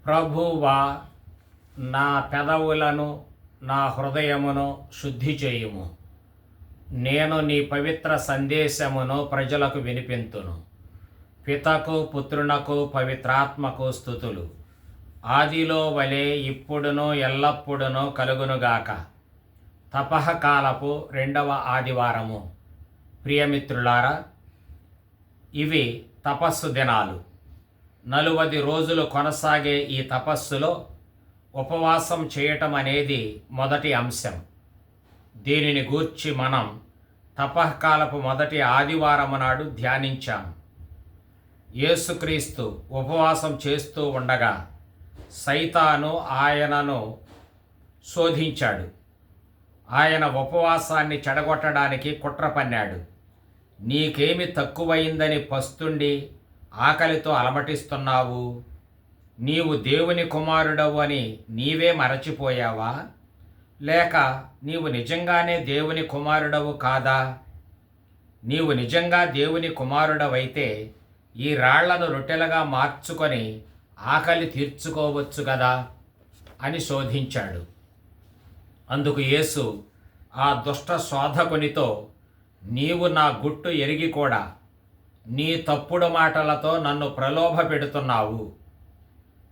ప్రభువా, నా పెదవులను నా హృదయమును శుద్ధి చేయుము. నేను నీ పవిత్ర సందేశమును ప్రజలకు వినిపింతును. పితకు పుత్రునకు పవిత్రాత్మకు స్తుతులు, ఆదిలో వలె ఇప్పుడును ఎల్లప్పుడును కలుగునుగాక. తపఃకాలపు 2వ ఆదివారము. ప్రియమిత్రులారా, ఇవి తపస్సు దినాలు. 40 రోజులు కొనసాగే ఈ తపస్సులో ఉపవాసం చేయటం అనేది మొదటి అంశం. దీనిని గూర్చి మనం తపఃకాలపు మొదటి ఆదివారము నాడు ధ్యానించాం. యేసుక్రీస్తు ఉపవాసం చేస్తూ ఉండగా సైతాను ఆయనను శోధించాడు. ఆయన ఉపవాసాన్ని చెడగొట్టడానికి కుట్ర పన్నాడు. నీకేమి తక్కువైందని పస్తుండి ఆకలితో అలమటిస్తున్నావు? నీవు దేవుని కుమారుడవు అని నీవే మరచిపోయావా? లేక నీవు నిజంగానే దేవుని కుమారుడవు కాదా? నీవు నిజంగా దేవుని కుమారుడవైతే ఈ రాళ్లను రొట్టెలుగా మార్చుకొని ఆకలి తీర్చుకోవచ్చు కదా అని శోధించాడు. అందుకు యేసు ఆ దుష్ట శోధకునితో, నీవు నా గుట్టు ఎరిగి కూడా నీ తప్పుడు మాటలతో నన్ను ప్రలోభ పెడుతున్నావు.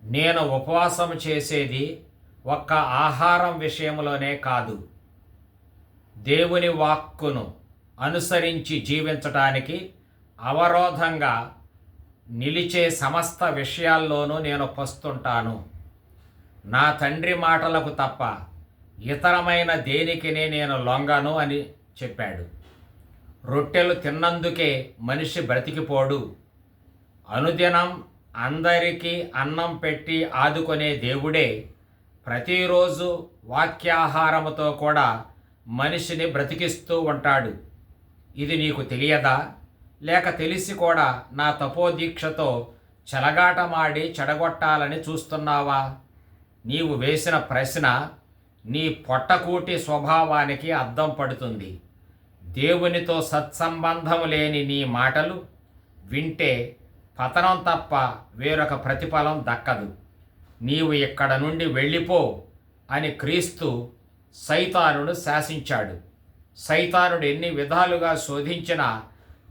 నేను ఉపవాసం చేసేది ఒక్క ఆహారం విషయంలోనే కాదు, దేవుని వాక్కును అనుసరించి జీవించటానికి అవరోధంగా నిలిచే సమస్త విషయాల్లోనూ నేను పస్తుంటాను. నా తండ్రి మాటలకు తప్ప ఇతరమైన దేనికినే నేను లొంగను అని చెప్పాడు. రొట్టెలు తిన్నందుకే మనిషి బ్రతికిపోడు. అనుదినం అందరికీ అన్నం పెట్టి ఆదుకునే దేవుడే ప్రతిరోజు వాక్యాహారముతో కూడా మనిషిని బ్రతికిస్తూ ఉంటాడు. ఇది నీకు తెలియదా? లేక తెలిసి కూడా నా తపోదీక్షతో చెలగాటమాడి చెడగొట్టాలని చూస్తున్నావా? నీవు వేసిన ప్రశ్న నీ పొట్టకూటి స్వభావానికి అద్దం పడుతుంది. దేవునితో సత్సంబంధం లేని నీ మాటలు వింటే పతనం తప్ప వేరొక ప్రతిఫలం దక్కదు. నీవు ఇక్కడ నుండి వెళ్ళిపో అని క్రీస్తు సైతానును శాసించాడు. సైతానుడు ఎన్ని విధాలుగా శోధించిన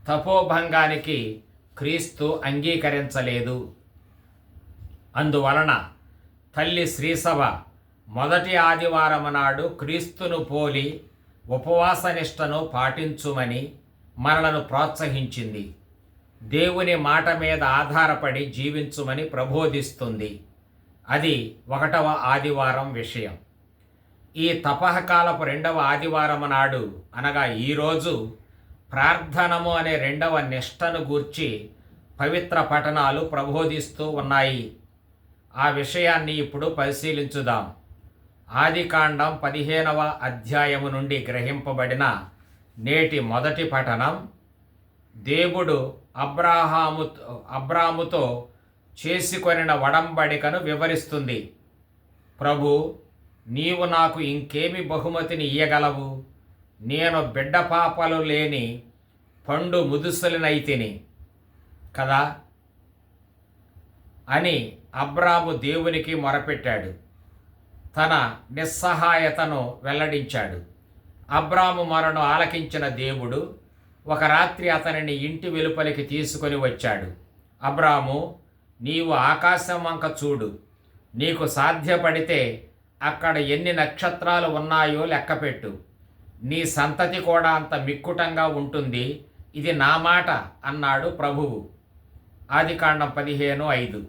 తపోభంగానికి క్రీస్తు అంగీకరించలేదు. అందువలన తల్లి శ్రీసభ మొదటి ఆదివారం నాడు క్రీస్తును పోలి ఉపవాసనిష్టను పాటించుమని మనలను ప్రోత్సహించింది. దేవుని మాట మీద ఆధారపడి జీవించుమని ప్రబోధిస్తుంది. అది 1వ ఆదివారం విషయం. ఈ తపఃకాలపు 2వ ఆదివారం నాడు అనగా ఈరోజు ప్రార్థనము అనే 2వ నిష్టను గూర్చి పవిత్ర పఠనాలు ప్రబోధిస్తూ ఉన్నాయి. ఆ విషయాన్ని ఇప్పుడు పరిశీలించుదాం. ఆదికాండం 15వ అధ్యాయము నుండి గ్రహింపబడిన నేటి మొదటి పఠనం దేవుడు అబ్రాముతో చేసుకొనిన వడంబడికను వివరిస్తుంది. ప్రభు, నీవు నాకు ఇంకేమి బహుమతిని ఇయ్యగలవు? నేను బిడ్డ పాపలు లేని పండు ముదుసలినైతిని కదా అని అబ్రాము దేవునికి మొరపెట్టాడు. తన నిస్సహాయతను వెల్లడించాడు. అబ్రాము మొరను ఆలకించిన దేవుడు ఒక రాత్రి అతనిని ఇంటి వెలుపలికి తీసుకొని వచ్చాడు. అబ్రాము, నీవు ఆకాశం వంక చూడు. నీకు సాధ్యపడితే అక్కడ ఎన్ని నక్షత్రాలు ఉన్నాయో లెక్కపెట్టు. నీ సంతతి కూడా అంత మిక్కుటంగా ఉంటుంది. ఇది నా మాట అన్నాడు ప్రభువు. ఆదికాండం 15:5.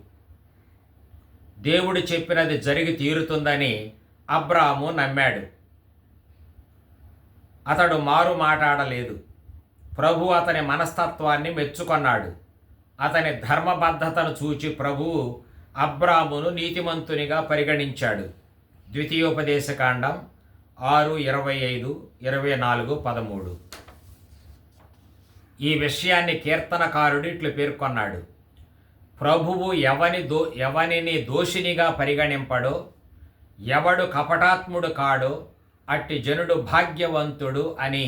దేవుడు చెప్పినది జరిగి తీరుతుందని అబ్రాము నమ్మాడు. అతడు మారు మాట్లాడలేదు. ప్రభు అతని మనస్తత్వాన్ని మెచ్చుకొన్నాడు. అతని ధర్మబద్ధతను చూచి ప్రభువు అబ్రామును నీతిమంతునిగా పరిగణించాడు. ద్వితీయోపదేశకాండం 6:25, 24, 13. ఈ విషయాన్ని కీర్తనకారుడు ఇట్లు పేర్కొన్నాడు. ప్రభువు ఎవనిని దోషినిగా పరిగణింపడో, ఎవడు కపటాత్ముడు కాడో అట్టి జనుడు భాగ్యవంతుడు అని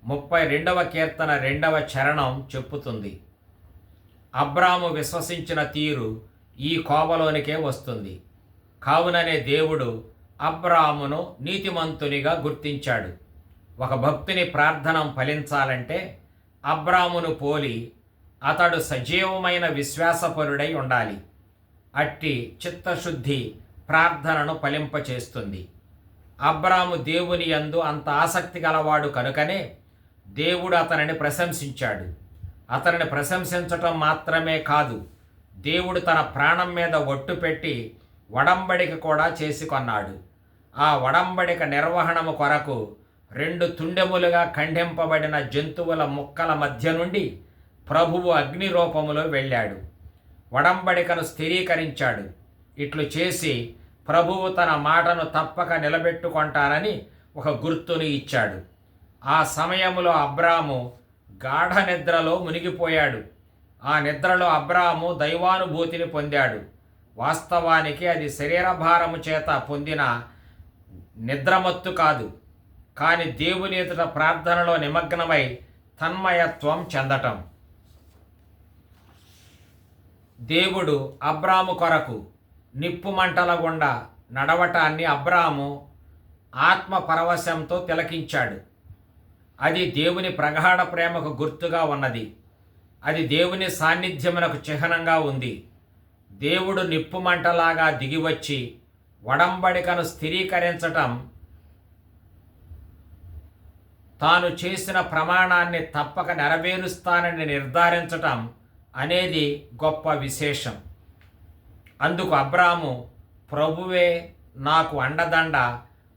32వ కీర్తన 2వ చరణం చెప్పుతుంది. అబ్రాము విశ్వసించిన తీరు ఈ కోవలోనికే వస్తుంది. కావుననే దేవుడు అబ్రామును నీతిమంతునిగా గుర్తించాడు. ఒక భక్తుని ప్రార్థన ఫలించాలంటే అబ్రామును పోలి అతడు సజీవమైన విశ్వాసపరుడై ఉండాలి. అట్టి చిత్తశుద్ధి ప్రార్థనను ఫలింపచేస్తుంది. అబ్రాము దేవుని యందు అంత ఆసక్తి గలవాడు కనుకనే దేవుడు అతనిని ప్రశంసించాడు. అతనిని ప్రశంసించటం మాత్రమే కాదు, దేవుడు తన ప్రాణం మీద ఒట్టు పెట్టి ఒడంబడిక కూడా చేసి కొన్నాడు. ఆ ఒడంబడిక నిర్వహణము కొరకు 2 తుండెములుగా ఖండింపబడిన జంతువుల ముక్కల మధ్య నుండి ప్రభువు అగ్ని రూపములో వెళ్ళాడు. ఒడంబడికను స్థిరీకరించాడు. ఇట్లు చేసి ప్రభువు తన మాటను తప్పక నిలబెట్టుకుంటానని ఒక గుర్తును ఇచ్చాడు. ఆ సమయంలో అబ్రాము గాఢ నిద్రలో మునిగిపోయాడు. ఆ నిద్రలో అబ్రాము దైవానుభూతిని పొందాడు. వాస్తవానికి అది శరీరభారము చేత పొందిన నిద్రమత్తు కాదు, కానీ దేవుని ఎదుట ప్రార్థనలో నిమగ్నమై తన్మయత్వం చెందటం. దేవుడు అబ్రాము కొరకు నిప్పుమంటల గుండా నడవటాన్ని అబ్రాము ఆత్మ పరవశంతో తిలకించాడు. అది దేవుని ప్రగాఢ ప్రేమకు గుర్తుగా ఉన్నది. అది దేవుని సాన్నిధ్యమునకు చిహ్నంగా ఉంది. దేవుడు నిప్పుమంటలాగా దిగివచ్చి ఒడంబడికను స్థిరీకరించటం, తాను చేసిన ప్రమాణాన్ని తప్పక నెరవేరుస్తానని నిర్ధారించటం అనేది గొప్ప విశేషం. అందుకు అబ్రాము, ప్రభువే నాకు అండదండ,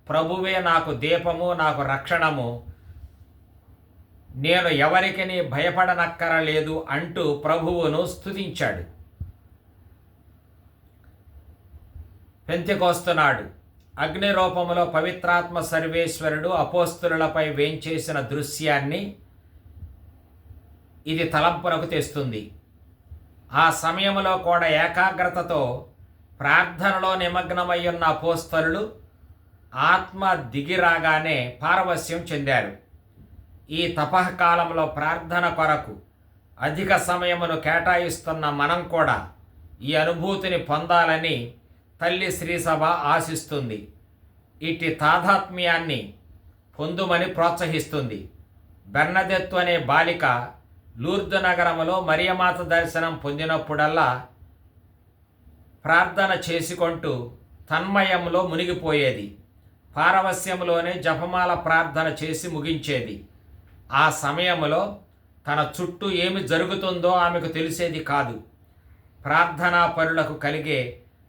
ప్రభువే నాకు దీపము, నాకు రక్షణము, నేను ఎవరికిని భయపడనక్కరలేదు అంటూ ప్రభువును స్తుతించాడు. పెంతెకోస్తు నాడు అగ్ని రూపములో పవిత్రాత్మ సర్వేశ్వరుడు అపోస్తులపై వేంచేసిన దృశ్యాన్ని ఇది తలంపునకు తెస్తుంది. ఆ సమయంలో కూడా ఏకాగ్రతతో ప్రార్థనలో నిమగ్నమయ్యున్న అపోస్తలులు ఆత్మ దిగిరాగానే పారవస్యం చెందారు. ఈ తపఃకాలంలో ప్రార్థన కొరకు అధిక సమయమును కేటాయిస్తున్న మనం కూడా ఈ అనుభూతిని పొందాలని తల్లి శ్రీసభ ఆశిస్తుంది. ఇటు తాదాత్మ్యాన్ని పొందుమని ప్రోత్సహిస్తుంది. బెర్నదెత్తు అనే బాలిక లూర్దు నగరములో మరియమాత దర్శనం పొందినప్పుడల్లా ప్రార్థన చేసుకుంటూ తన్మయంలో మునిగిపోయేది. పారవస్యంలోనే జపమాల ప్రార్థన చేసి ముగించేది. ఆ సమయంలో తన చుట్టూ ఏమి జరుగుతుందో ఆమెకు తెలిసేది కాదు. ప్రార్థనా పరులకు కలిగే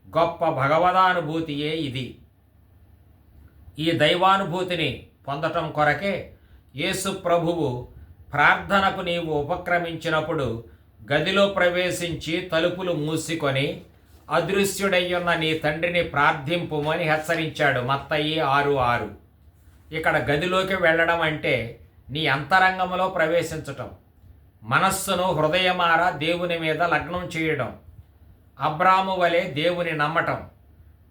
గొప్ప భగవదానుభూతియే ఇది. ఈ దైవానుభూతిని పొందటం కొరకే యేసు ప్రభువు ప్రార్థనకు నీవు ఉపక్రమించినప్పుడు గదిలో ప్రవేశించి తలుపులు మూసుకొని అదృశ్యుడయ్యున్న నీ తండ్రిని ప్రార్థింపుమని హెచ్చరించాడు. మత్తయి 6:6. ఇక్కడ గదిలోకి వెళ్ళడం అంటే నీ అంతరంగంలో ప్రవేశించటం, మనస్సును హృదయమార దేవుని మీద లగ్నం చేయడం, అబ్రాము వలె దేవుని నమ్మటం,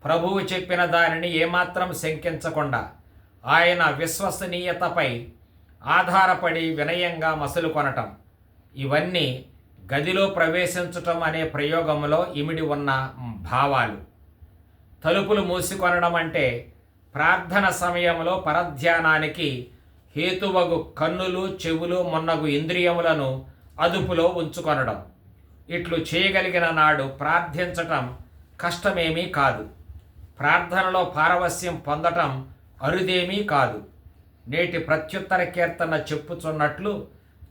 ప్రభువు చెప్పిన దానిని ఏమాత్రం శంకించకుండా ఆయన విశ్వసనీయతపై ఆధారపడి వినయంగా మసలు కొనటం, ఇవన్నీ గదిలో ప్రవేశించటం అనే ప్రయోగంలో ఇమిడి ఉన్న భావాలు. తలుపులు మూసికొనడం అంటే ప్రార్థన సమయంలో పరధ్యానానికి హేతువగు కన్నులు, చెవులు మొన్నగు ఇంద్రియములను అదుపులో ఉంచుకొనడం. ఇట్లు చేయగలిగిన నాడు ప్రార్థించటం కష్టమేమీ కాదు. ప్రార్థనలో పారవస్యం పొందటం అరుదేమీ కాదు. నేటి ప్రత్యుత్తర కీర్తన చెప్పుచున్నట్లు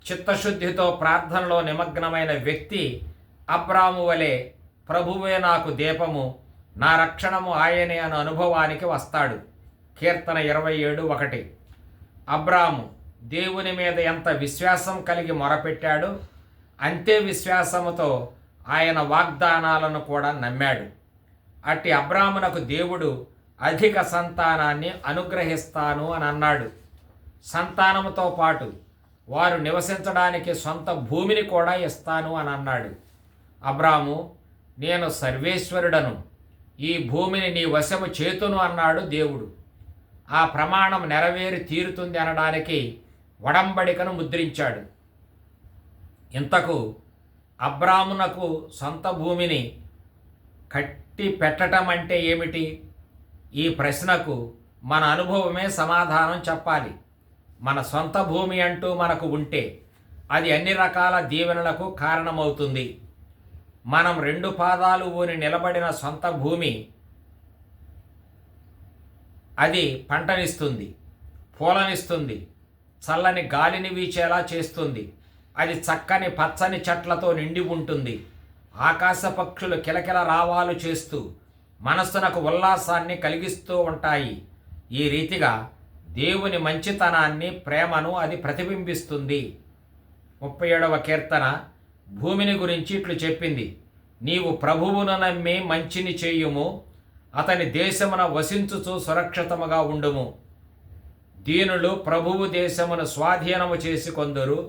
చిత్తశుద్ధితో ప్రార్థనలో నిమగ్నమైన వ్యక్తి అబ్రాము వలె ప్రభువే నాకు దీపము, నా రక్షణము ఆయనే అనే అనుభవానికి వస్తాడు. కీర్తన 27:1. అబ్రాము దేవుని మీద ఎంత విశ్వాసం కలిగి మొరపెట్టాడో అంతే విశ్వాసముతో ఆయన వాగ్దానాలను కూడా నమ్మాడు. అట్టి అబ్రామునకు దేవుడు అధిక సంతానాన్ని అనుగ్రహిస్తాను అని అన్నాడు. సంతానముతో పాటు వారు నివసించడానికి సొంత భూమిని కూడా ఇస్తాను అని అన్నాడు. అబ్రాము, నేను సర్వేశ్వరుడను, ఈ భూమిని నీ వశము చేతును అన్నాడు దేవుడు. ఆ ప్రమాణం నెరవేరి తీరుతుంది అనడానికి ఒడంబడికను ముద్రించాడు. ఇంతకు అబ్రామునకు సొంత భూమిని కట్టి పెట్టటం అంటే ఏమిటి? ఈ ప్రశ్నకు మన అనుభవమే సమాధానం చెప్పాలి. మన సొంత భూమి అంటూ మనకు ఉంటే అది అన్ని రకాల దీవెనలకు కారణమవుతుంది. మనం 2 పాదాలు ఊని నిలబడిన సొంత భూమి అది పంటనిస్తుంది, పూలనిస్తుంది, చల్లని గాలిని వీచేలా చేస్తుంది. అది చక్కని పచ్చని చెట్లతో నిండి ఉంటుంది. ఆకాశ పక్షులు కిలకిల రావాలు చేస్తూ మనస్సునకు ఉల్లాసాన్ని కలిగిస్తూ ఉంటాయి. ఈ రీతిగా దేవుని మంచితనాన్ని, ప్రేమను అది ప్రతిబింబిస్తుంది. 37వ కీర్తన భూమిని గురించి ఇట్లు చెప్పింది: నీవు ప్రభువును నమ్మి మంచిని చేయుము, అతని దేశమున వసించుచు సురక్షితముగా ఉండుము. దీనులు ప్రభువు దేశమును స్వాధీనము చేసుకొందురు,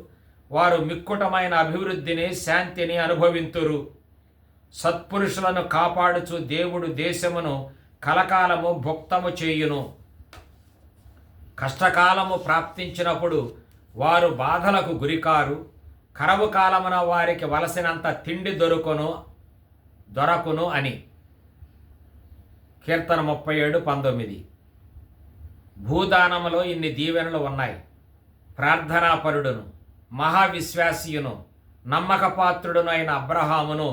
వారు మిక్కుటమైన అభివృద్ధిని, శాంతిని అనుభవింతురు. సత్పురుషులను కాపాడుచు దేవుడు దేశమును కలకాలము భుక్తము చేయును. కష్టకాలము ప్రాప్తించినప్పుడు వారు బాధలకు గురికారు. కరవు కాలమున వారికి వలసినంత తిండి దొరకును అని. కీర్తన 37:19. భూదానములో ఇన్ని దీవెనలు ఉన్నాయి. ప్రార్థనాపరుడును, మహావిశ్వాసియును, నమ్మకపాత్రుడును అయిన అబ్రహామును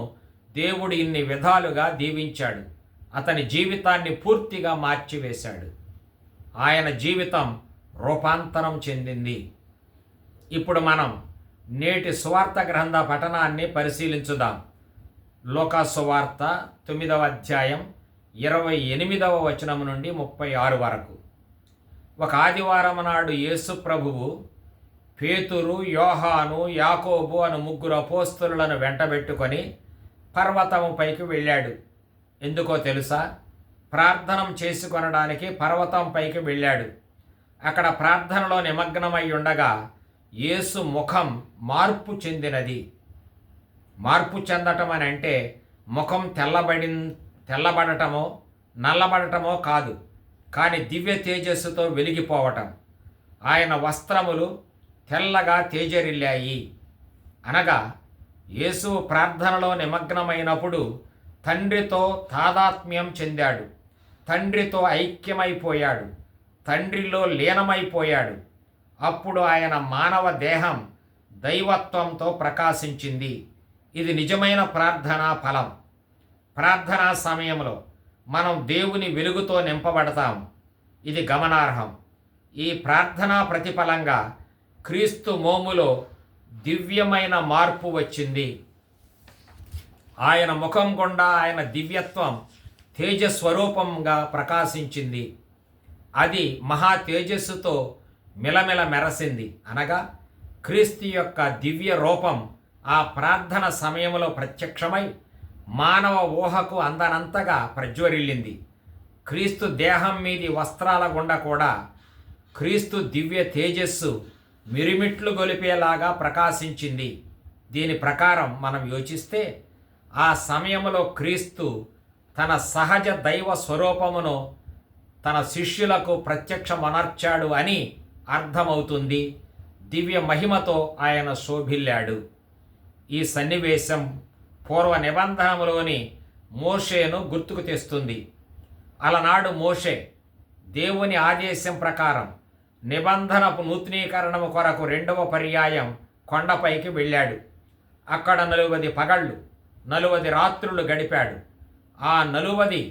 దేవుడు ఇన్ని విధాలుగా దీవించాడు. అతని జీవితాన్ని పూర్తిగా మార్చివేశాడు. ఆయన జీవితం రూపాంతరం చెందింది. ఇప్పుడు మనం నేటి సువార్త గ్రంథ పఠనాన్ని పరిశీలించుదాం. లూకా సువార్త 9వ అధ్యాయం 28వ వచనం నుండి 36 వరకు. ఒక ఆదివారం నాడు యేసు ప్రభువు పేతురు, యోహాను, యాకోబు అను 3 అపోస్తలులను వెంటబెట్టుకొని పర్వతము పైకి వెళ్ళాడు. ఎందుకో తెలుసా? ప్రార్థనం చేసుకొనడానికి పర్వతం పైకి వెళ్ళాడు. అక్కడ ప్రార్థనలో నిమగ్నమై ఉండగా యేసు ముఖం మార్పు చెందినది. మార్పు చెందటం అని అంటే ముఖం తెల్లబడటమో నల్లబడటమో కాదు, కానీ దివ్య తేజస్సుతో వెలిగిపోవటం. ఆయన వస్త్రములు తెల్లగా తేజరిల్లాయి. అనగా యేసు ప్రార్థనలో నిమగ్నమైనప్పుడు తండ్రితో తాదాత్మ్యం చెందాడు, తండ్రితో ఐక్యమైపోయాడు, తండ్రిలో లీనమైపోయాడు. అప్పుడు ఆయన మానవ దేహం దైవత్వంతో ప్రకాశించింది. ఇది నిజమైన ప్రార్థనా ఫలం. ప్రార్థనా సమయంలో మనం దేవుని వెలుగుతో నింపబడతాం. ఇది గమనార్హం. ఈ ప్రార్థనా ప్రతిఫలంగా క్రీస్తు మోములో దివ్యమైన మార్పు వచ్చింది. ఆయన ముఖం గుండా ఆయన దివ్యత్వం తేజస్వరూపంగా ప్రకాశించింది. అది మహా తేజస్సుతో మిలమిల మెరసింది. అనగా క్రీస్తు యొక్క దివ్య రూపం ఆ ప్రార్థన సమయంలో ప్రత్యక్షమై మానవ ఊహకు అందనంతగా ప్రజ్వరిల్లింది. క్రీస్తు దేహం మీది వస్త్రాల గుండా కూడా క్రీస్తు దివ్య తేజస్సు మిరిమిట్లు గొలిపేలాగా ప్రకాశించింది. దీని ప్రకారం మనం యోచిస్తే ఆ సమయంలో క్రీస్తు తన సహజ దైవ స్వరూపమును తన శిష్యులకు ప్రత్యక్షమనర్చాడు అని అర్థమవుతుంది. దివ్య మహిమతో ఆయన శోభిల్లాడు. ఈ సన్నివేశం పూర్వ నిబంధనలోని మోషేను గుర్తుకు తెస్తుంది. అలనాడు మోషే దేవుని ఆదేశం ప్రకారం నిబంధనపు నూతనీకరణము కొరకు 2వ పర్యాయం కొండపైకి వెళ్ళాడు. అక్కడ 40 పగళ్ళు 40 రాత్రులు గడిపాడు. ఆ 40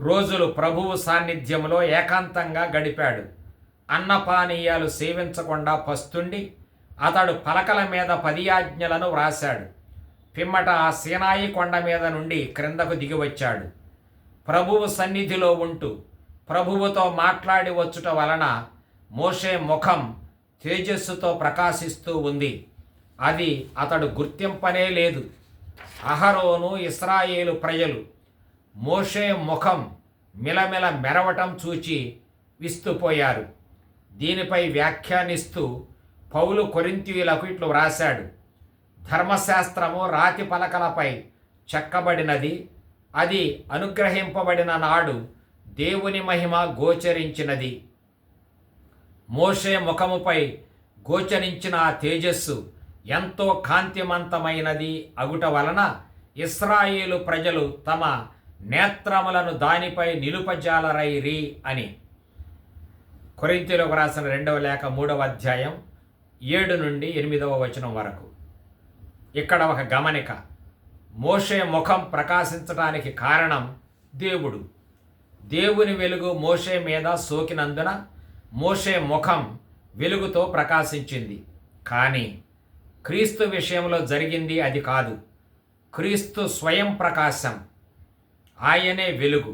రోజులు ప్రభువు సాన్నిధ్యంలో ఏకాంతంగా గడిపాడు. అన్నపానీయాలు సేవించకుండా పస్తుండి అతడు పలకల మీద 10 ఆజ్ఞలను వ్రాశాడు. పిమ్మట ఆ సీనాయి కొండ మీద నుండి క్రిందకు దిగివచ్చాడు. ప్రభువు సన్నిధిలో ఉంటూ ప్రభువుతో మాట్లాడి వచ్చుట వలన మోషే ముఖం తేజస్సుతో ప్రకాశిస్తూ ఉంది. అది అతడు గుర్తింపనే లేదు. అహరోను, ఇశ్రాయేలు ప్రజలు మోషే ముఖం మిలమిల మెరవటం చూచి విస్తుపోయారు. దీనిపై వ్యాఖ్యానిస్తూ పౌలు కొరింథీయులకు ఇట్లు వ్రాశాడు: ధర్మశాస్త్రము రాతి పలకలపై చెక్కబడినది. అది అనుగ్రహింపబడిన నాడు దేవుని మహిమ గోచరించినది. మోషే ముఖముపై గోచరించిన ఆ తేజస్సు ఎంతో కాంతిమంతమైనది అగుట వలన ఇశ్రాయేలు ప్రజలు తమ నేత్రములను దానిపై నిలుపజాలరైరి అని. కొరింథీయులకు రాసిన 2వ లేఖ 3వ అధ్యాయం 7 నుండి 8వ వచనం వరకు. ఇక్కడ ఒక గమనిక. మోషే ముఖం ప్రకాశించడానికి కారణం దేవుడు. దేవుని వెలుగు మోషే మీద సోకినందున మోషే ముఖం వెలుగుతో ప్రకాశించింది. కానీ క్రీస్తు విషయంలో జరిగింది అది కాదు. క్రీస్తు స్వయం ప్రకాశం. ఆయనే వెలుగు,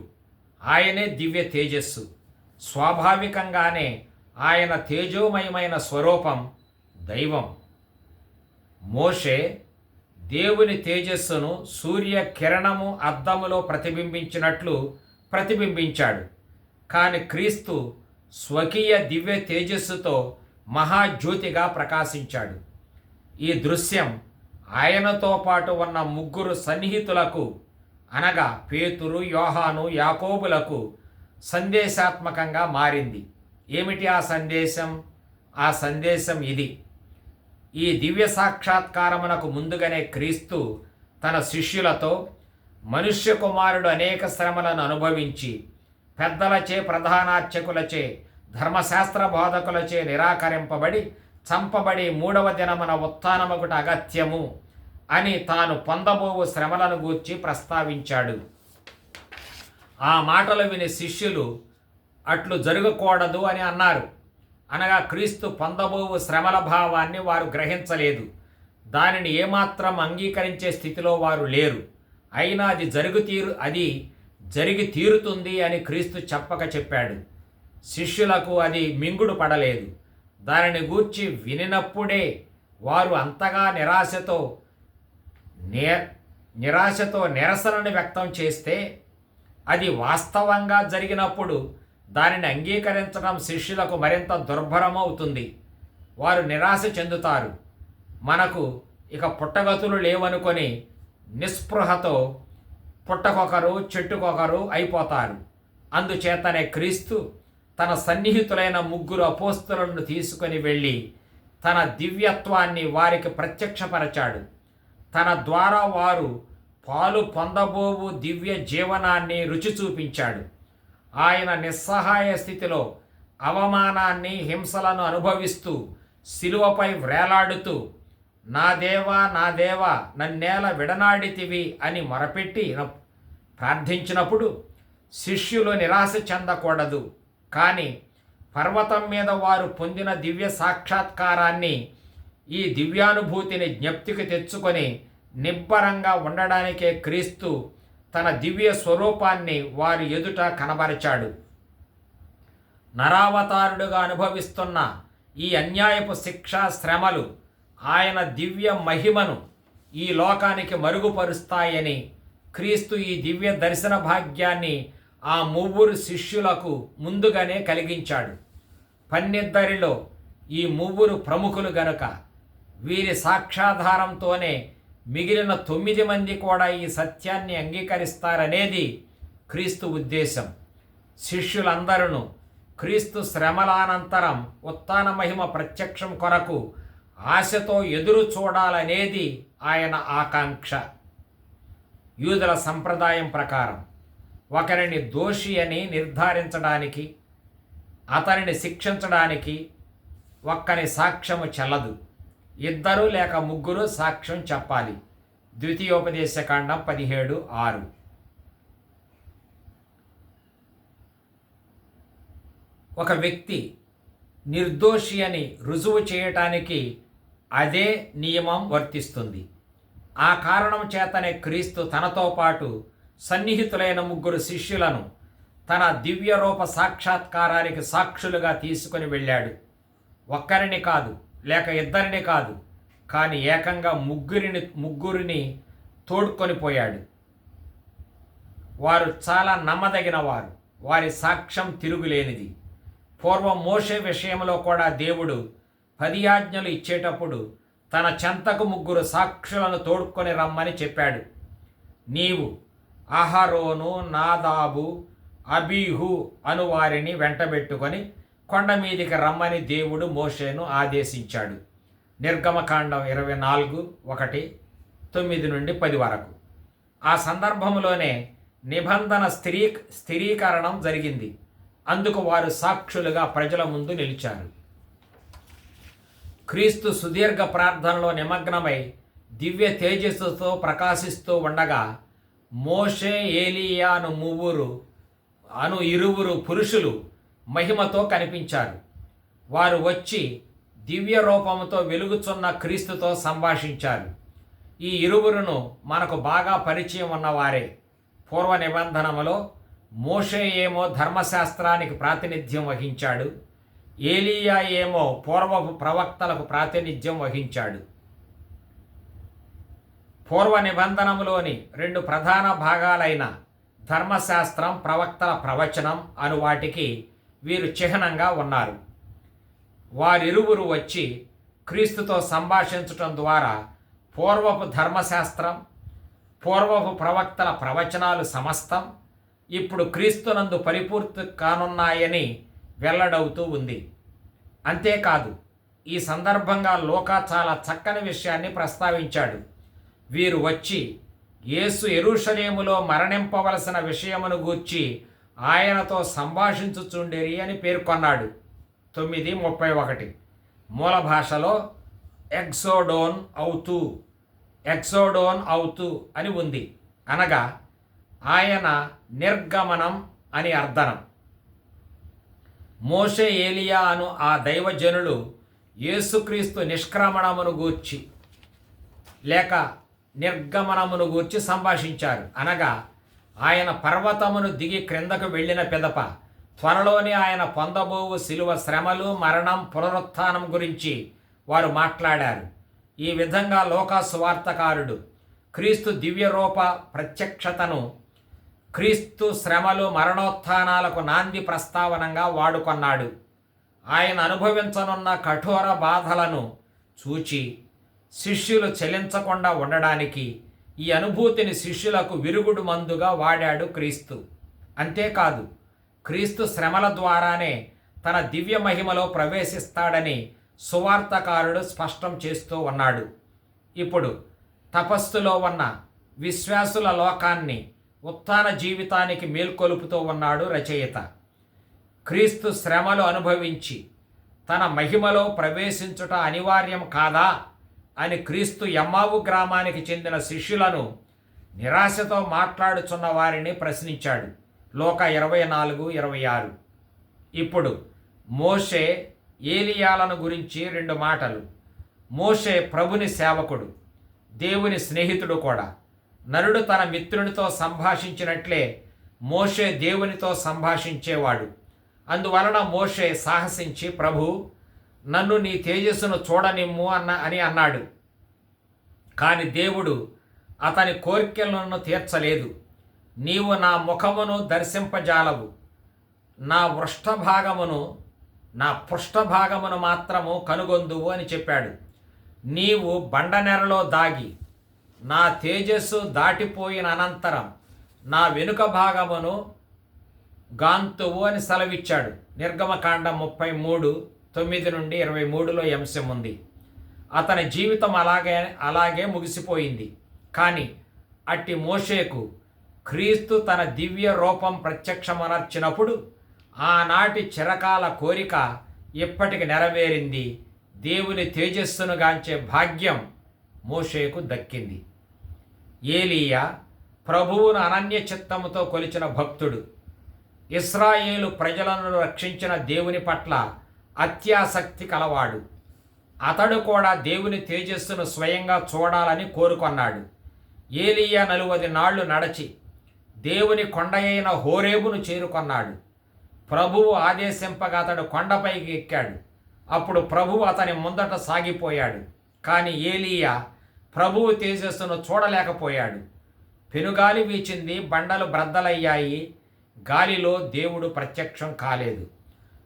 ఆయనే దివ్య తేజస్సు. స్వాభావికంగానే ఆయన తేజోమయమైన స్వరూపం దైవం. మోషే దేవుని తేజస్సును సూర్య కిరణము అద్దములో ప్రతిబింబించినట్లు ప్రతిబింబించాడు. కానీ క్రీస్తు స్వకీయ దివ్య తేజస్సుతో మహాజ్యోతిగా ప్రకాశించాడు. ఈ దృశ్యం ఆయనతో పాటు ఉన్న 3 సన్నిహితులకు అనగా పేతురు, యోహాను, యాకోబులకు సందేశాత్మకంగా మారింది. ఏమిటి ఆ సందేశం? ఆ సందేశం ఇది: ఈ దివ్య సాక్షాత్కారమునకు ముందుగానే క్రీస్తు తన శిష్యులతో, మనుష్య కుమారుడు అనేక శ్రమలను అనుభవించి పెద్దలచే, ప్రధానార్చకులచే, ధర్మశాస్త్ర బోధకులచే నిరాకరింపబడి చంపబడి 3వ దినమున ఉత్థానమగుట అగత్యము అని తాను పొందబోవు శ్రమలను గూర్చి ప్రస్తావించాడు. ఆ మాటలు విని శిష్యులు అట్లు జరగకూడదు అని అన్నారు. అనగా క్రీస్తు పొందబోవు శ్రమల భావాన్ని వారు గ్రహించలేదు. దానిని ఏమాత్రం అంగీకరించే స్థితిలో వారు లేరు. అయినా అది జరిగి తీరుతుంది అని క్రీస్తు చెప్పక చెప్పాడు. శిష్యులకు అది మింగుడు పడలేదు. దానిని గూర్చి వినినప్పుడే వారు అంతగా నిరసనను వ్యక్తం చేస్తే, అది వాస్తవంగా జరిగినప్పుడు దానిని అంగీకరించడం శిష్యులకు మరింత దుర్భరమవుతుంది. వారు నిరాశ చెందుతారు. మనకు ఇక పుట్టగతులు లేవనుకొని నిస్పృహతో పుట్టకొకరు చెట్టుకొకరు అయిపోతారు. అందుచేతనే క్రీస్తు తన సన్నిహితులైన 3 అపోస్తలులను తీసుకొని వెళ్ళి తన దివ్యత్వాన్ని వారికి ప్రత్యక్షపరచాడు. తన ద్వారా వారు పాలు పొందబోవు దివ్య జీవనాన్ని రుచి చూపించాడు. ఆయన నిస్సహాయ స్థితిలో అవమానాన్ని, హింసలను అనుభవిస్తూ శిలువపై వ్రేలాడుతూ, నా దేవా, నా దేవా, నన్నేల విడనాడితివి అని మొరపెట్టి ప్రార్థించినప్పుడు శిష్యులు నిరాశ చెందకూడదు. కానీ పర్వతం మీద వారు పొందిన దివ్య సాక్షాత్కారాన్ని, ఈ దివ్యానుభూతిని జ్ఞప్తికి తెచ్చుకొని నిబ్బరంగా ఉండడానికే క్రీస్తు తన దివ్య స్వరూపాన్ని వారి ఎదుట కనబరిచాడు. నరావతారుడుగా అనుభవిస్తున్న ఈ అన్యాయపు శిక్షా శ్రమలు ఆయన దివ్య మహిమను ఈ లోకానికి మరుగుపరుస్తాయని క్రీస్తు ఈ దివ్య దర్శన భాగ్యాన్ని ఆ 3 శిష్యులకు ముందుగానే కలిగించాడు. 12లో ఈ 3 ప్రముఖులు గనుక వీరి సాక్షాధారంతోనే మిగిలిన 9 మంది కూడా ఈ సత్యాన్ని అంగీకరిస్తారనేది క్రీస్తు ఉద్దేశం. శిష్యులందరూ క్రీస్తు శ్రమలానంతరం ఉత్థాన మహిమ ప్రత్యక్షం కొరకు ఆశతో ఎదురు చూడాలనేది ఆయన ఆకాంక్ష. యూదుల సంప్రదాయం ప్రకారం ఒకరిని దోషి అని నిర్ధారించడానికి, అతనిని శిక్షించడానికి ఒక్కని సాక్ష్యము చెల్లదు. 2 లేక 3 సాక్ష్యం చెప్పాలి. ద్వితీయోపదేశకాండం 17:6. ఒక వ్యక్తి నిర్దోషి అని రుజువు చేయటానికి అదే నియమం వర్తిస్తుంది. ఆ కారణం చేతనే క్రీస్తు తనతో పాటు సన్నిహితులైన 3 శిష్యులను తన దివ్య రూప సాక్షాత్కారానికి సాక్షులుగా తీసుకొని వెళ్ళాడు. ఒక్కరిని కాదు, లేక 2 కాదు, కానీ ఏకంగా 3 తోడ్కొని పోయాడు. వారు చాలా నమ్మదగిన వారు. వారి సాక్ష్యం తిరుగులేనిది. పూర్వం మోషే విషయంలో కూడా దేవుడు 10 ఆజ్ఞలు ఇచ్చేటప్పుడు తన చెంతకు 3 సాక్షులను తోడ్కొని రమ్మని చెప్పాడు. నీవు అహరోను, నాదాబు, అబీహు అను వారిని వెంటబెట్టుకొని కొండ మీదికి రమ్మని దేవుడు మోషేను ఆదేశించాడు. నిర్గమకాండం 24:1, 9 నుండి 10 వరకు. ఆ సందర్భంలోనే నిబంధన స్థిరీకరణం జరిగింది. అందుకు వారు సాక్షులుగా ప్రజల ముందు నిలిచారు. క్రీస్తు సుదీర్ఘ ప్రార్థనలో నిమగ్నమై దివ్య తేజస్సుతో ప్రకాశిస్తూ ఉండగా మోషే, ఏలీయా అను ఇరువురు పురుషులు మహిమతో కనిపించారు. వారు వచ్చి దివ్య రూపంతో వెలుగుచున్న క్రీస్తుతో సంభాషించారు. ఈ ఇరువురును మనకు బాగా పరిచయం ఉన్నవారే. పూర్వ నిబంధనలో మోషే ఏమో ధర్మశాస్త్రానికి ప్రాతినిధ్యం వహించాడు, ఏలీయా ఏమో పూర్వపు ప్రవక్తలకు ప్రాతినిధ్యం వహించాడు. పూర్వ నిబంధనములోని రెండు ప్రధాన భాగాలైన ధర్మశాస్త్రం, ప్రవక్తల ప్రవచనం అను వాటికి వీరు చిహ్నంగా ఉన్నారు. వారిరువురు వచ్చి క్రీస్తుతో సంభాషించటం ద్వారా పూర్వపు ధర్మశాస్త్రం, పూర్వపు ప్రవక్తల ప్రవచనాలు సమస్తం ఇప్పుడు క్రీస్తునందు పరిపూర్తి కానున్నాయని వెల్లడవుతూ ఉంది. అంతేకాదు, ఈ సందర్భంగా లూకా చాలా చక్కని విషయాన్ని ప్రస్తావించాడు. వీరు వచ్చి యేసు యెరూషలేములో మరణింపవలసిన విషయమును గూర్చి ఆయనతో సంభాషించుచుండిరి అని పేర్కొన్నాడు. 9:31 మూల భాషలో ఎక్సోడోన్ అవుతూ అని ఉంది. అనగా ఆయన నిర్గమనం అని అర్థం. మోషే, ఏలియా అను ఆ దైవజనులు యేసుక్రీస్తు నిష్క్రమణమును గూర్చి లేక నిర్గమనమును గూర్చి సంభాషించారు. అనగా ఆయన పర్వతమును దిగి క్రిందకు వెళ్ళిన పిదప త్వరలోనే ఆయన పొందబోవు శిలువ శ్రమలు, మరణం, పునరుత్థానం గురించి వారు మాట్లాడారు. ఈ విధంగా లూకా సువార్తకారుడు క్రీస్తు దివ్యరూప ప్రత్యక్షతను క్రీస్తు శ్రమలు, మరణోత్థానాలకు నాంది ప్రస్తావనంగా వాడుకొన్నాడు. ఆయన అనుభవించనున్న కఠోర బాధలను చూచి శిష్యులు చలించకుండా ఉండడానికి ఈ అనుభూతిని శిష్యులకు విరుగుడు మందుగా వాడాడు క్రీస్తు. అంతేకాదు, క్రీస్తు శ్రమల ద్వారానే తన దివ్య మహిమలో ప్రవేశిస్తాడని సువార్తకారుడు స్పష్టం చేస్తూ ఉన్నాడు. ఇప్పుడు తపస్సులో ఉన్న విశ్వాసుల లోకాన్ని ఉత్థాన జీవితానికి మేల్కొలుపుతూ ఉన్నాడు రచయిత. క్రీస్తు శ్రమలు అనుభవించి తన మహిమలో ప్రవేశించుట అనివార్యం కాదా అని క్రీస్తు ఎమ్మావు గ్రామానికి చెందిన శిష్యులను నిరాశతో మాట్లాడుచున్న వారిని ప్రశ్నించాడు. లూకా 24:26. ఇప్పుడు మోషే, ఏలియాలను గురించి 2 మాటలు. మోషే ప్రభుని సేవకుడు, దేవుని స్నేహితుడు కూడా. నరుడు తన మిత్రునితో సంభాషించినట్లే మోషే దేవునితో సంభాషించేవాడు. అందువలన మోషే సాహసించి, ప్రభు, నన్ను నీ తేజస్సును చూడనిమ్ము అని అన్నాడు. కాని దేవుడు అతని కోరికలను తీర్చలేదు. నీవు నా ముఖమును దర్శింపజాలవు, నా పృష్ఠభాగమును మాత్రము కనుగొందువు అని చెప్పాడు. నీవు బండనెరలో దాగి నా తేజస్సు దాటిపోయిన అనంతరం నా వెనుక భాగమును గాంతువు అని సెలవిచ్చాడు. నిర్గమకాండం 33:9-23లో అంశం ఉంది. అతని జీవితం అలాగే ముగిసిపోయింది. కానీ అట్టి మోషేకు క్రీస్తు తన దివ్య రూపం ప్రత్యక్షమనర్చినప్పుడు ఆనాటి చిరకాల కోరిక ఇప్పటికి నెరవేరింది. దేవుని తేజస్సును గాంచే భాగ్యం మోషేకు దక్కింది. ఏలీయా ప్రభువును అనన్య చిత్తముతో కొలిచిన భక్తుడు. ఇశ్రాయేలు ప్రజలను రక్షించిన దేవుని పట్ల అత్యాసక్తి కలవాడు. అతడు కూడా దేవుని తేజస్సును స్వయంగా చూడాలని కోరుకొన్నాడు. ఏలీయా 40 నాళ్లు నడచి దేవుని కొండ అయిన హోరేబును చేరుకొన్నాడు. ప్రభువు ఆదేశింపగా అతడు కొండపైకి ఎక్కాడు. అప్పుడు ప్రభువు అతని ముందట సాగిపోయాడు. కానీ ఏలీయా ప్రభువు తేజస్సును చూడలేకపోయాడు. పెనుగాలి వీచింది, బండలు బ్రద్దలయ్యాయి. గాలిలో దేవుడు ప్రత్యక్షం కాలేదు.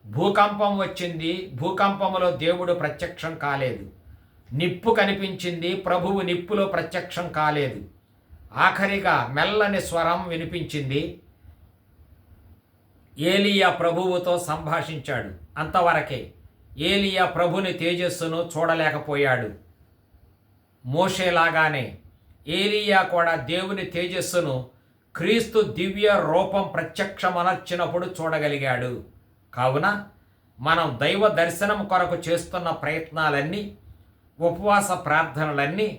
భూకంపం వచ్చింది, భూకంపములో దేవుడు ప్రత్యక్షం కాలేదు. నిప్పు కనిపించింది, ప్రభువు నిప్పులో ప్రత్యక్షం కాలేదు. ఆఖరిగా మెల్లని స్వరం వినిపించింది. ఏలీయా ప్రభువుతో సంభాషించాడు. అంతవరకే. ఏలీయా ప్రభుని తేజస్సును చూడలేకపోయాడు. మోషేలాగానే ఏలీయా కూడా దేవుని తేజస్సును క్రీస్తు దివ్య రూపం ప్రత్యక్షమనర్చినప్పుడు చూడగలిగాడు. కావున మనం దైవ దర్శనం కొరకు చేస్తున్న ప్రయత్నాలన్నీ, ఉపవాస ప్రార్థనలన్నీ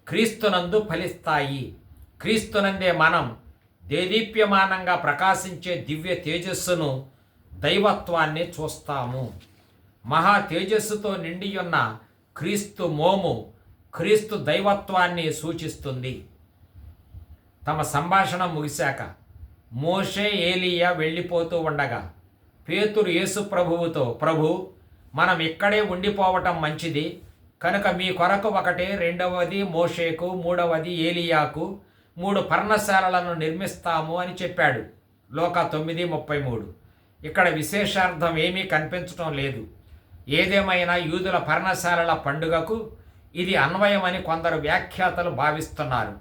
క్రీస్తునందు ఫలిస్తాయి. క్రీస్తునందే మనం దేదీప్యమానంగా ప్రకాశించే దివ్య తేజస్సును, దైవత్వాన్ని చూస్తాము. మహా తేజస్సుతో నిండియున్న క్రీస్తు మోము క్రీస్తు దైవత్వాన్ని సూచిస్తుంది. తమ సంభాషణ ముగిశాక మోషే, ఏలీయా వెళ్ళిపోతూ ఉండగా పేతురు యేసు ప్రభువుతో, ప్రభు, మనం ఇక్కడే ఉండిపోవటం మంచిది, కనుక మీ కొరకు ఒకటి, రెండవది మోషేకు, మూడవది ఏలీయాకు 3 పర్ణశాలలను నిర్మిస్తాము అని చెప్పాడు. లోకా 9:33. ఇక్కడ విశేషార్థం ఏమీ కనిపించటం లేదు. ఏదేమైనా యూదుల పర్ణశాలల పండుగకు ఇది అన్వయమని కొందరు వ్యాఖ్యాతలు భావిస్తున్నారు.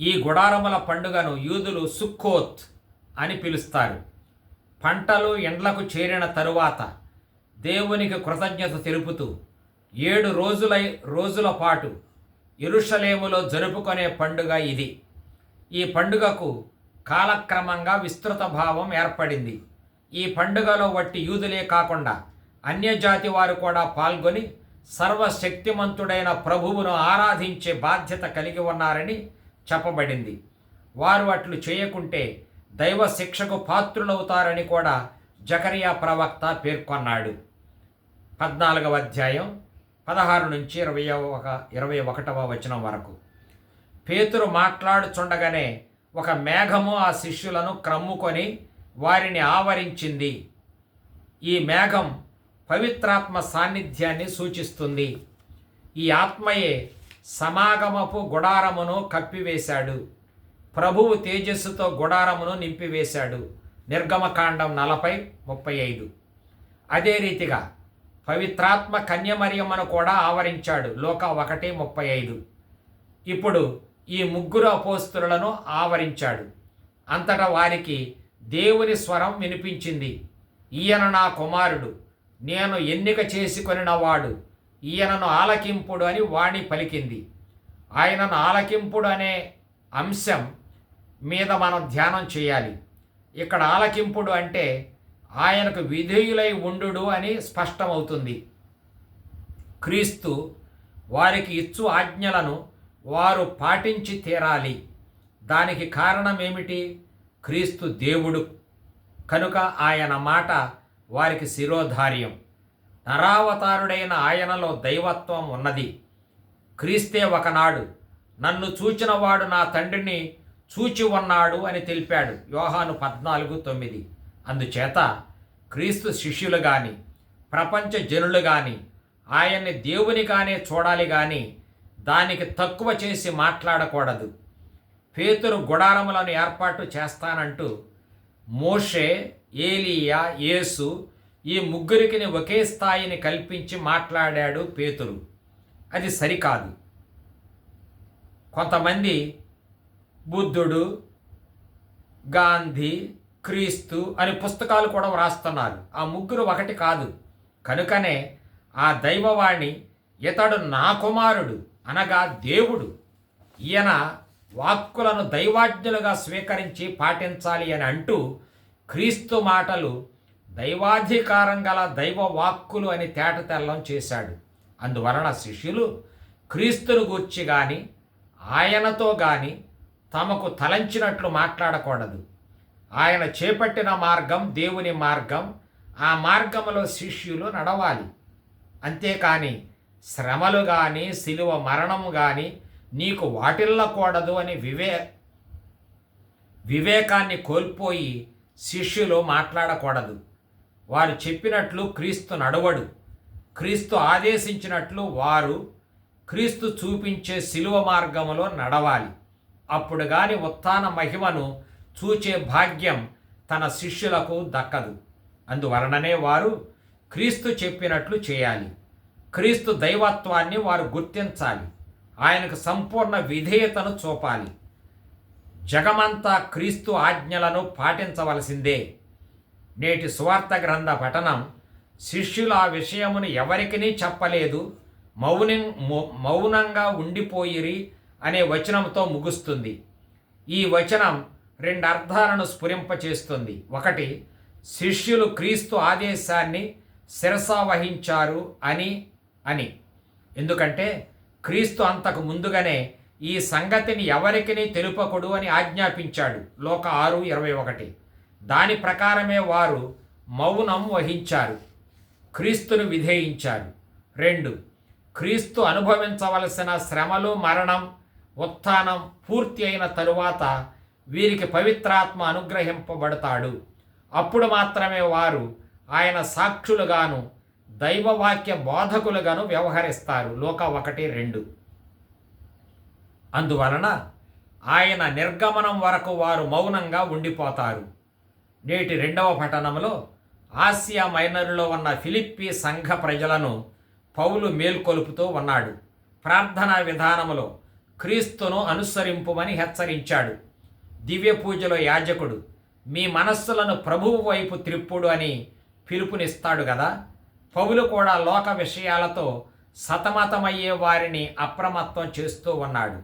ఈ గుడారముల పండుగను యూదులు సుక్కోత్ అని పిలుస్తారు. పంటలు ఎండ్లకు చేరిన తరువాత దేవునికి కృతజ్ఞత తెలుపుతూ 7 రోజుల పాటు యెరూషలేములో జరుపుకునే పండుగ ఇది. ఈ పండుగకు కాలక్రమంగా విస్తృత భావం ఏర్పడింది. ఈ పండుగలో వట్టి యూదులే కాకుండా అన్యజాతి వారు కూడా పాల్గొని సర్వశక్తిమంతుడైన ప్రభువును ఆరాధించే బాధ్యత కలిగి ఉన్నారని చెప్పబడింది. వారు అట్లు చేయకుంటే దైవ శిక్షకు పాత్రులవుతారని కూడా జకరియా ప్రవక్త పేర్కొన్నాడు. 14వ అధ్యాయం 16 నుంచి 21వ వచనం వరకు. పేతురు మాట్లాడుచుండగానే ఒక మేఘము ఆ శిష్యులను క్రమ్ముకొని వారిని ఆవరించింది. ఈ మేఘం పవిత్రాత్మ సాన్నిధ్యాన్ని సూచిస్తుంది. ఈ ఆత్మయే సమాగమపు గుడారమును కప్పివేశాడు. ప్రభువు తేజస్సుతో గుడారమును నింపివేశాడు. నిర్గమకాండం 40:35. అదే రీతిగా పవిత్రాత్మ కన్యమరియమ్మను కూడా ఆవరించాడు. లోకా 1:35. ఇప్పుడు ఈ 3 అపోస్తలులను ఆవరించాడు. అంతటా వారికి దేవుని స్వరం వినిపించింది. ఈయన నా కుమారుడు, నేను ఎన్నిక చేసుకొనినవాడు, ఈయనను ఆలకింపుడు అని వాణి పలికింది. ఆయనను ఆలకింపుడు అనే అంశం మీద మనం ధ్యానం చేయాలి. ఇక్కడ ఆలకింపుడు అంటే ఆయనకు విధేయులై ఉండు అని స్పష్టమవుతుంది. క్రీస్తు వారికి ఇచ్చు ఆజ్ఞలను వారు పాటించి తీరాలి. దానికి కారణం ఏమిటి? క్రీస్తు దేవుడు కనుక ఆయన మాట వారికి శిరోధార్యం. నరావతారుడైన ఆయనలో దైవత్వం ఉన్నది. క్రీస్తే ఒకనాడు నన్ను చూచినవాడు నా తండ్రిని చూచి ఉన్నాడు అని తెలిపాడు. యోహాను 14:9. అందుచేత క్రీస్తు శిష్యులు కానీ ప్రపంచ జనులు కానీ ఆయన్ని దేవునిగానే చూడాలి కానీ దానికి తక్కువ చేసి మాట్లాడకూడదు. పేతురు గుడారములను ఏర్పాటు చేస్తానంటూ మోషే, ఏలీయా, యేసు ఈ 3కి ఒకే స్థాయిని కల్పించి మాట్లాడాడు పేతురు. అది సరికాదు. కొంతమంది బుద్ధుడు, గాంధీ, క్రీస్తు అని పుస్తకాలు కూడా వ్రాస్తున్నారు. ఆ 3 ఒకటి కాదు. కనుకనే ఆ దైవవాణి ఇతడు నా కుమారుడు అనగా దేవుడు, ఈయన వాక్కులను దైవాజ్ఞలుగా స్వీకరించి పాటించాలి అని అంటూ క్రీస్తు మాటలు దైవాధికారం గల దైవ వాక్కులు అని తేటతెల్లం చేశాడు. అందువలన శిష్యులు క్రీస్తును గూర్చి కానీ ఆయనతో కానీ తమకు తలంచినట్లు మాట్లాడకూడదు. ఆయన చేపట్టిన మార్గం దేవుని మార్గం. ఆ మార్గంలో శిష్యులు నడవాలి. అంతేకాని శ్రమలు కానీ శిలువ మరణము కానీ నీకు వాటిల్లకూడదు అని వివేకాన్ని కోల్పోయి శిష్యులు మాట్లాడకూడదు. వారు చెప్పినట్లు క్రీస్తు నడవడు. క్రీస్తు ఆదేశించినట్లు వారు క్రీస్తు చూపించే శిలువ మార్గములో నడవాలి. అప్పుడు గాని ఉత్థాన మహిమను చూచే భాగ్యం తన శిష్యులకు దక్కదు. అందువలననే వారు క్రీస్తు చెప్పినట్లు చేయాలి. క్రీస్తు దైవత్వాన్ని వారు గుర్తించాలి. ఆయనకు సంపూర్ణ విధేయతను చూపాలి. జగమంతా క్రీస్తు ఆజ్ఞలను పాటించవలసిందే. నేటి సువార్త గ్రంథ పఠనం శిష్యులు ఆ విషయమును ఎవరికినీ చెప్పలేదు. మౌనంగా ఉండిపోయిరి అనే వచనంతో ముగుస్తుంది. ఈ వచనం రెండు అర్థాలను స్ఫురింపచేస్తుంది. ఒకటి, శిష్యులు క్రీస్తు ఆదేశాన్ని శిరసావహించారు అని ఎందుకంటే క్రీస్తు అంతకు ముందుగానే ఈ సంగతిని ఎవరికిని తెలుపకుడు అని ఆజ్ఞాపించాడు. లోక 6:21. దాని ప్రకారమే వారు మౌనం వహించారు, క్రీస్తును విధేయించారు. 2, క్రీస్తు అనుభవించవలసిన శ్రమలు, మరణం, ఉత్థానం పూర్తి అయిన తరువాత వీరికి పవిత్రాత్మ అనుగ్రహింపబడతాడు. అప్పుడు మాత్రమే వారు ఆయన సాక్షులుగాను దైవవాక్య బోధకులుగాను వ్యవహరిస్తారు. లోక 1:2. అందువలన ఆయన నిర్గమనం వరకు వారు మౌనంగా ఉండిపోతారు. నేటి 2వ పఠనంలో ఆసియా మైనరులో ఉన్న ఫిలిప్పీ సంఘ ప్రజలను పౌలు మేల్కొలుపుతూ ఉన్నాడు. ప్రార్థనా విధానములో క్రీస్తును అనుసరింపుమని హెచ్చరించాడు. దివ్య పూజలో యాజకుడు మీ మనస్సులను ప్రభువు వైపు త్రిప్పుడు అని పిలుపునిస్తాడు కదా. పౌలు కూడా లోక విషయాలతో సతమతమయ్యే వారిని అప్రమత్తం చేస్తూ ఉన్నాడు.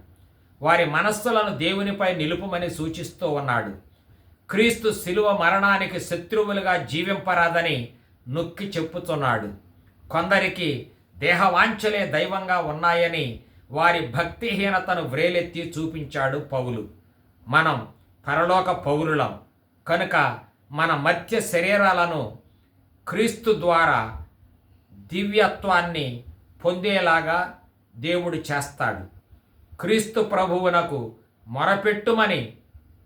వారి మనస్సులను దేవునిపై నిలుపుమని సూచిస్తూ ఉన్నాడు. క్రీస్తు శిలువ మరణానికి శత్రువులుగా జీవింపరాదని నొక్కి చెప్పుతున్నాడు. కొందరికి దేహవాంఛలే దైవంగా ఉన్నాయని వారి భక్తిహీనతను వ్రేలెత్తి చూపించాడు పౌలు. మనం పరలోక పౌరులం కనుక మన మధ్య శరీరాలను క్రీస్తు ద్వారా దివ్యత్వాన్ని పొందేలాగా దేవుడు చేస్తాడు. క్రీస్తు ప్రభువునకు మొరపెట్టుమని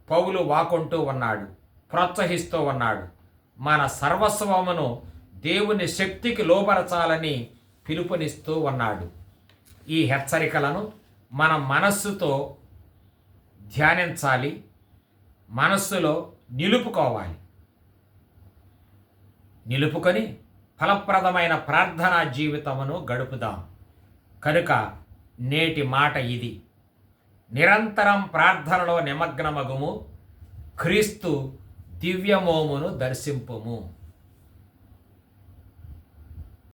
పౌలు వాకుంటూ ఉన్నాడు, ప్రోత్సహిస్తూ ఉన్నాడు. మన సర్వస్వమును దేవుని శక్తికి లోబరచాలని పిలుపునిస్తూ ఉన్నాడు. ఈ హెచ్చరికలను మనం మనస్సుతో ధ్యానించాలి, మనస్సులో నిలుపుకోవాలి. నిలుపుకొని ఫలప్రదమైన ప్రార్థనా జీవితమును గడుపుదాం. కనుక నేటి మాట ఇది: నిరంతరం ప్రార్థనలో నిమగ్నమగుము, క్రీస్తు దివ్యమోమును దర్శింపుము.